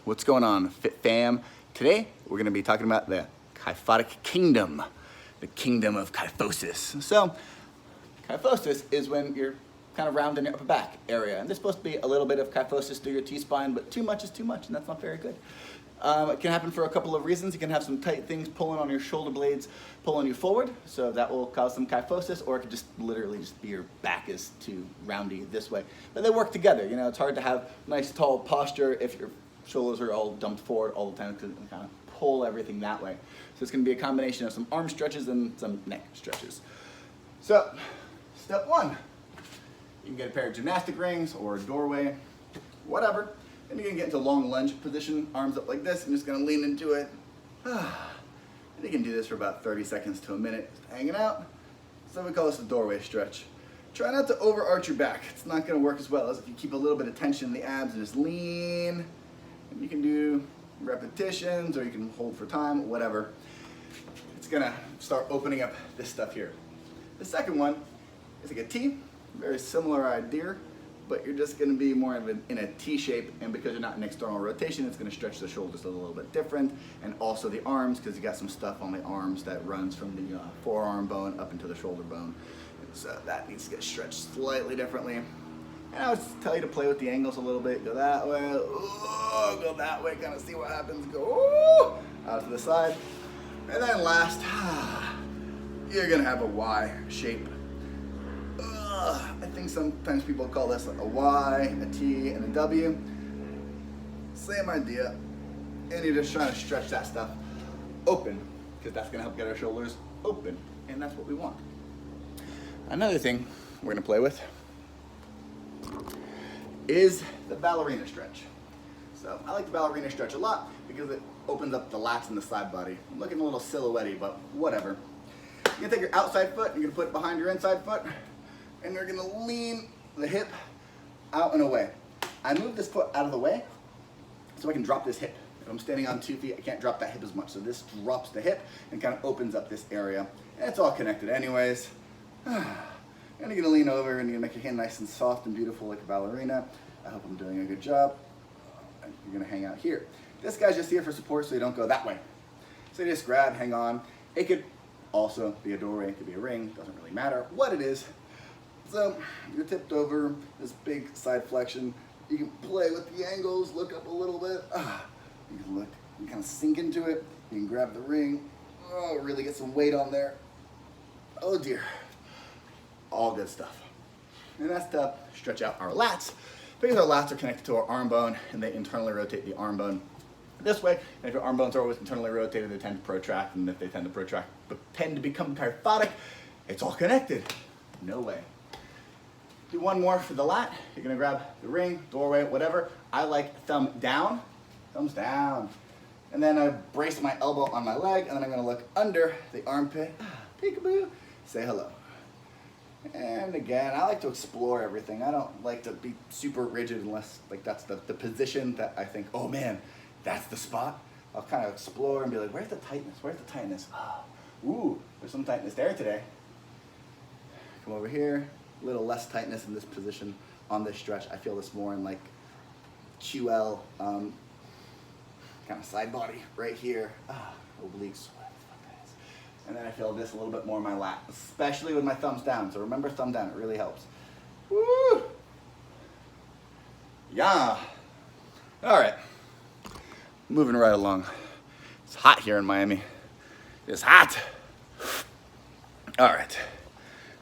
What's going on, Fit Fam? Today, we're gonna be talking about the kyphotic kingdom, the kingdom of kyphosis. So, kyphosis is when you're kind of round in your upper back area. And there's supposed to be a little bit of kyphosis through your T-spine, but too much is too much, and that's not very good. It can happen for a couple of reasons. You can have some tight things pulling on your shoulder blades, pulling you forward, so that will cause some kyphosis, or it could just literally just be your back is too roundy this way. But they work together. You know, it's hard to have nice tall posture if your shoulders are all dumped forward all the time, because it can kind of pull everything that way. So it's going to be a combination of some arm stretches and some neck stretches. So, step one, you can get a pair of gymnastic rings or a doorway, whatever. And you're gonna get into a long lunge position, arms up like this, and just gonna lean into it. And you can do this for about 30 seconds to a minute, just hanging out. So we call this a doorway stretch. Try not to overarch your back. It's not gonna work as well as if you keep a little bit of tension in the abs and just lean. And you can do repetitions, or you can hold for time, whatever. It's gonna start opening up this stuff here. The second one is like a T, very similar idea, but you're just gonna be more of in a T shape, and because you're not in external rotation, it's gonna stretch the shoulders a little bit different, and also the arms, because you got some stuff on the arms that runs from the forearm bone up into the shoulder bone. So that needs to get stretched slightly differently. And I would tell you to play with the angles a little bit. Go that way, ooh, go that way, kind of see what happens. Go ooh, out to the side. And then last, you're gonna have a Y shape. I think sometimes people call this a Y, a T, and a W. Same idea. And you're just trying to stretch that stuff open, because that's gonna help get our shoulders open, and that's what we want. Another thing we're gonna play with is the ballerina stretch. So I like the ballerina stretch a lot because it opens up the lats and the side body. I'm looking a little silhouette-y, but whatever. You're gonna take your outside foot, you're gonna put it behind your inside foot, and you're gonna lean the hip out and away. I move this foot out of the way so I can drop this hip. If I'm standing on 2 feet, I can't drop that hip as much. So this drops the hip and kind of opens up this area. And it's all connected anyways. And you're gonna lean over and you're gonna make your hand nice and soft and beautiful like a ballerina. I hope I'm doing a good job. And you're gonna hang out here. This guy's just here for support so you don't go that way. So you just grab, hang on. It could also be a doorway, it could be a ring, doesn't really matter what it is. So you're tipped over, this big side flexion. You can play with the angles, look up a little bit. You can look, you kind of sink into it. You can grab the ring. Oh, really get some weight on there. Oh dear. All good stuff. And that's to stretch out our lats, because our lats are connected to our arm bone, and they internally rotate the arm bone this way. And if your arm bones are always internally rotated, they tend to protract, and if they tend to protract but tend to become kyphotic, it's all connected. No way. Do one more for the lat. You're gonna grab the ring, doorway, whatever. I like thumb down, thumbs down. And then I brace my elbow on my leg, and then I'm gonna look under the armpit. Peekaboo, say hello. And again, I like to explore everything. I don't like to be super rigid unless like that's the position that I think, oh man, that's the spot. I'll kind of explore and be like, where's the tightness? Where's the tightness? Oh, ooh, there's some tightness there today. Come over here. A little less tightness in this position on this stretch. I feel this more in like QL, kind of side body right here. Obliques. And then I feel this a little bit more in my lat, especially with my thumbs down. So remember, thumb down, it really helps. Woo! Yeah. All right. Moving right along. It's hot here in Miami. It's hot. All right.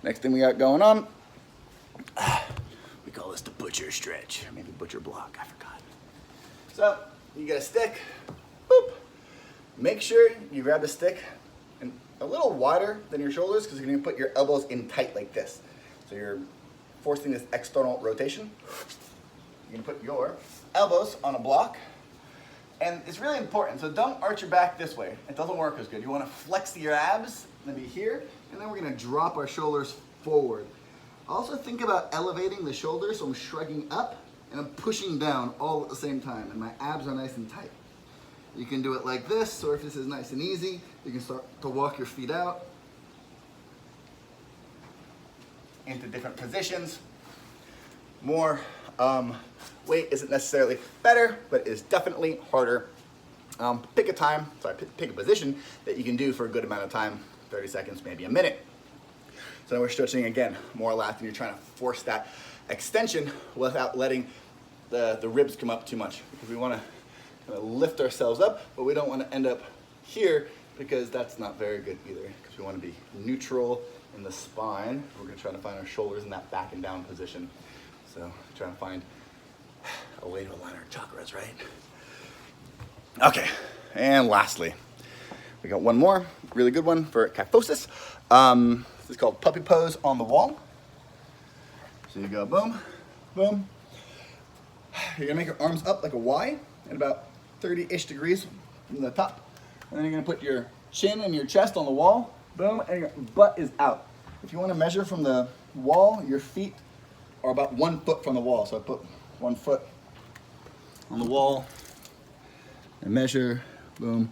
Next thing we got going on, we call this the butcher stretch, or maybe butcher block, I forgot. So, you get a stick, boop. Make sure you grab the stick and a little wider than your shoulders, because you're gonna put your elbows in tight like this. So you're forcing this external rotation. You're gonna put your elbows on a block, and it's really important, so don't arch your back this way. It doesn't work as good. You wanna flex your abs, maybe here, and then we're gonna drop our shoulders forward. Also think about elevating the shoulders, so I'm shrugging up and I'm pushing down all at the same time, and my abs are nice and tight. You can do it like this, or if this is nice and easy, you can start to walk your feet out into different positions. More Weight isn't necessarily better, but is definitely harder. Pick a position that you can do for a good amount of time, 30 seconds, maybe a minute. So now we're stretching again, more lats, and you're trying to force that extension without letting the ribs come up too much, because we want to kind of lift ourselves up, but we don't want to end up here, because that's not very good either, because we want to be neutral in the spine. We're going to try to find our shoulders in that back and down position. So trying to find a way to align our chakras, right? Okay, and lastly, we got one more really good one for kyphosis. This is called puppy pose on the wall. So you go boom, boom. You're gonna make your arms up like a Y at about 30-ish degrees from the top. And then you're gonna put your chin and your chest on the wall, boom, and your butt is out. If you wanna measure from the wall, your feet are about 1 foot from the wall. So I put 1 foot on the wall and measure, boom,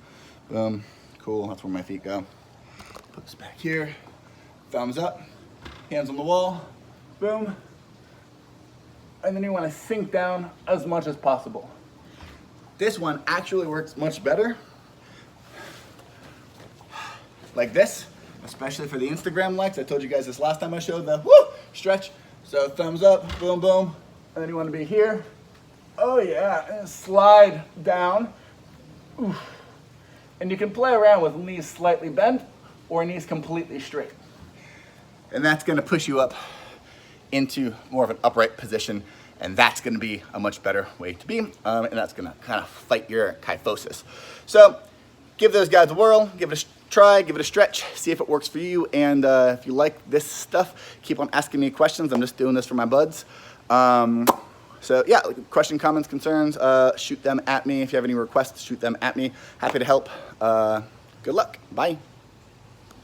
boom, cool, that's where my feet go. Put this back here, thumbs up, hands on the wall, boom. And then you want to sink down as much as possible. This one actually works much better like this, especially for the Instagram likes. I told you guys this last time I showed the stretch. So thumbs up, boom, boom. And then you want to be here. Oh yeah, and slide down. Oof. And you can play around with knees slightly bent or knees completely straight. And that's gonna push you up into more of an upright position, and that's gonna be a much better way to be, and that's gonna kind of fight your kyphosis. So give those guys a whirl, give it a try, give it a stretch, see if it works for you, and if you like this stuff, keep on asking me questions. I'm just doing this for my buds. So yeah, question, comments, concerns, shoot them at me. If you have any requests, shoot them at me. Happy to help. Good luck. Bye.